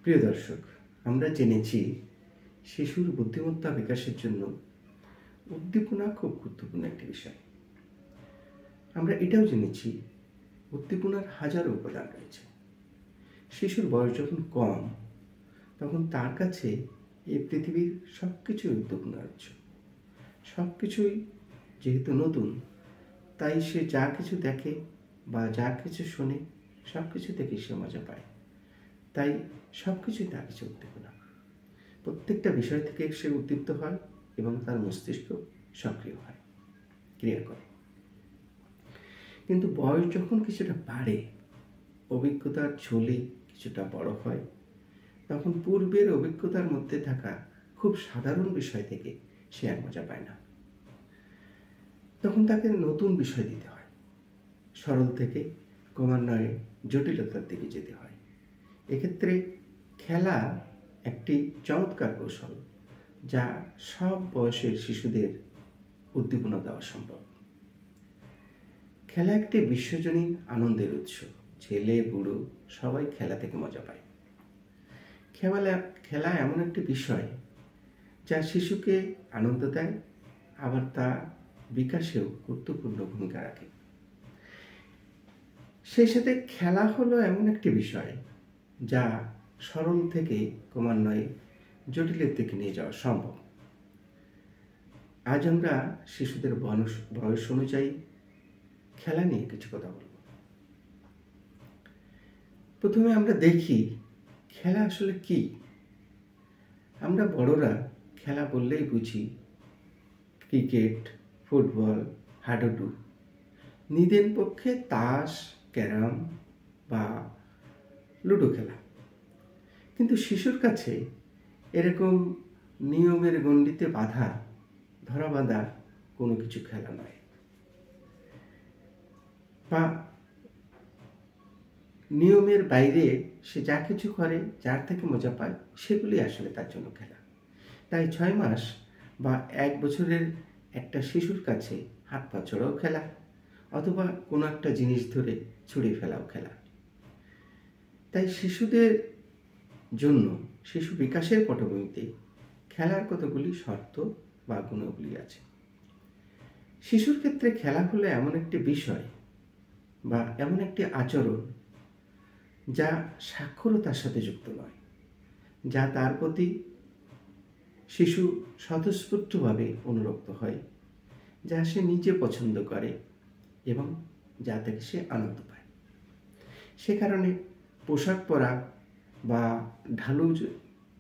প্রিয় দর্শক, আমরা জেনেছি শিশুর বুদ্ধিমত্তা বিকাশের জন্য উদ্দীপনা খুব গুরুত্বপূর্ণ একটি বিষয়। আমরা এটাও জেনেছি উদ্দীপনার হাজারো উপাদান রয়েছে। শিশুর বয়স যখন কম, তখন তার কাছে এই পৃথিবীর সব কিছুই উদ্দীপনার উৎস। সব কিছুই যেহেতু নতুন, তাই সে যা কিছু দেখে বা যা কিছু শোনে, সব কিছু থেকে সে মজা পায়। তাই সব কিছুই তার কাছে উদ্দীপনা। প্রত্যেকটা বিষয় থেকে সে উদ্দীপ্ত হয় এবং তার মস্তিষ্ক সক্রিয় হয়, ক্রিয়া করে। কিন্তু বয়স যখন কিছুটা বাড়ে, অভিজ্ঞতার ঝুলি কিছুটা বড় হয়, তখন পূর্বের অভিজ্ঞতার মধ্যে থাকা খুব সাধারণ বিষয় থেকে সে আর মজা পায় না। তখন তাকে নতুন বিষয় দিতে হয়, সরল থেকে ক্রমান্বয়ে জটিলতার দিকে যেতে হয়। এক্ষেত্রে খেলা একটি চমৎকার কৌশল, যা সব বয়সের শিশুদের উদ্দীপনা দেওয়া সম্ভব। খেলা একটি বিশ্বজনীন আনন্দের উৎস। ছেলে বুড়ো সবাই খেলা থেকে মজা পায়। খেলা এমন একটি বিষয় যা শিশুকে আনন্দ দেয়, আবার তা বিকাশেও গুরুত্বপূর্ণ ভূমিকা রাখে। সেই সাথে খেলা হলো এমন একটি বিষয় যা সরল থেকে ক্রমান্বয়ে জটিলের দিকে নিয়ে যাওয়া সম্ভব। আজ আমরা শিশুদের বয়স অনুযায়ী খেলা নিয়ে কিছু কথা বলব। প্রথমে আমরা দেখি খেলা আসলে কি। আমরা বড়রা খেলা বললেই বুঝি ক্রিকেট, ফুটবল, হাডুডু, নিদেন পক্ষে তাস, ক্যারাম বা লুডো খেলা। কিন্তু শিশুর কাছে এরকম নিয়মের গণ্ডিতে ধরা বাঁধা কোনো কিছু খেলা নয়, বা নিয়মের বাইরে সে যা কিছু করে, যার থেকে মজা পায়, সেগুলি আসলে তার জন্য খেলা। তাই 6 মাস বা 1 বছরের একটা শিশুর কাছে হাত পা চড়াও খেলা, অথবা কোনো একটা জিনিস ধরে ছুঁড়ে ফেলাও খেলা। তাই শিশুদের জন্য শিশু বিকাশের পটভূমিতে খেলার কতগুলি শর্ত বা গুণাবলী আছে। শিশুর ক্ষেত্রে খেলা হলো এমন একটি বিষয় বা এমন একটি আচরণ যা সাক্ষরতার সাথে যুক্ত নয়, যা তার প্রতি শিশু স্বতঃস্ফূর্তভাবে অনুরক্ত হয়, যা সে নিজে পছন্দ করে এবং যা থেকে সে আনন্দ পায়। সে কারণে পোশাক পরা বা ঢালু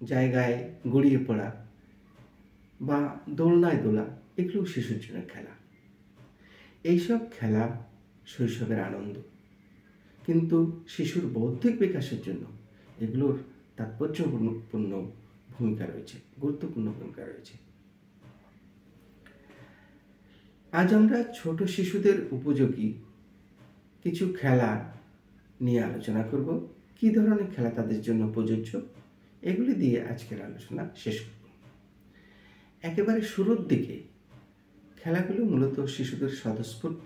জায়গায় গড়িয়ে পড়া বা দোলনায় দোলা, এগুলো শিশুর জন্য খেলা। এইসব খেলা শৈশবের আনন্দ, কিন্তু শিশুর বৌদ্ধিক বিকাশের জন্য এগুলোর তাৎপর্যপূর্ণ ভূমিকা রয়েছে, গুরুত্বপূর্ণ ভূমিকা রয়েছে। আজ আমরা ছোট শিশুদের উপযোগী কিছু খেলা নিয়ে আলোচনা করব। কি ধরনের খেলা তাদের জন্য প্রযোজ্য, এগুলি দিয়ে আজকের আলোচনা শেষ করব। একেবারে শুরুর দিকে খেলাগুলো মূলত শিশুদের স্বতঃস্ফূর্ত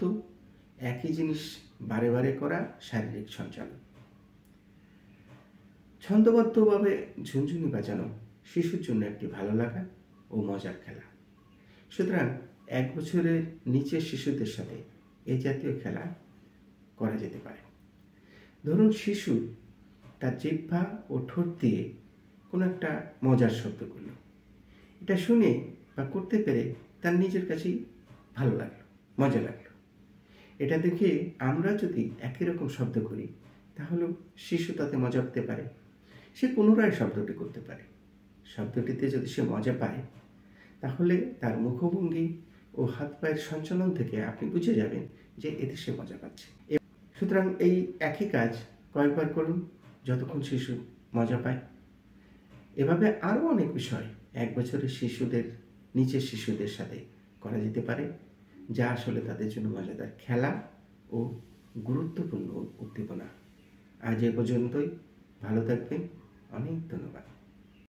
একই জিনিস বারে বারে করা শারীরিক সঞ্চালন। ছন্দবদ্ধভাবে ঝুনঝুনি বাজানো শিশুর জন্য একটি ভালো লাগা ও মজার খেলা। সুতরাং 1 বছরের নিচের শিশুদের সাথে এই জাতীয় খেলা করা যেতে পারে। ধরুন শিশু তার জিহ্বা ও ঠোঁট দিয়ে কোনো একটা মজার শব্দ করল। এটা শুনে বা করতে পেরে তার নিজের কাছেই ভালো লাগলো, মজা লাগলো। এটা দেখে আমরা যদি একই রকম শব্দ করি, তাহলে শিশু তাতে মজা পেতে পারে। সে পুনরায় শব্দটি করতে পারে। শব্দটিতে যদি সে মজা পায়, তাহলে তার মুখভঙ্গি ও হাত পায়ের সঞ্চালন থেকে আপনি বুঝে যাবেন যে এতে সে মজা পাচ্ছে। সুতরাং এই একই কাজ কয়েকবার করুন, যতক্ষণ শিশু মজা পায়। এভাবে আরও অনেক বিষয় 1 বছরের নিচের শিশুদের সাথে করা যেতে পারে, যা আসলে তাদের জন্য মজাদার খেলা ও গুরুত্বপূর্ণ উদ্দীপনা। আজ এ পর্যন্তই। ভালো থাকবেন। অনেক ধন্যবাদ।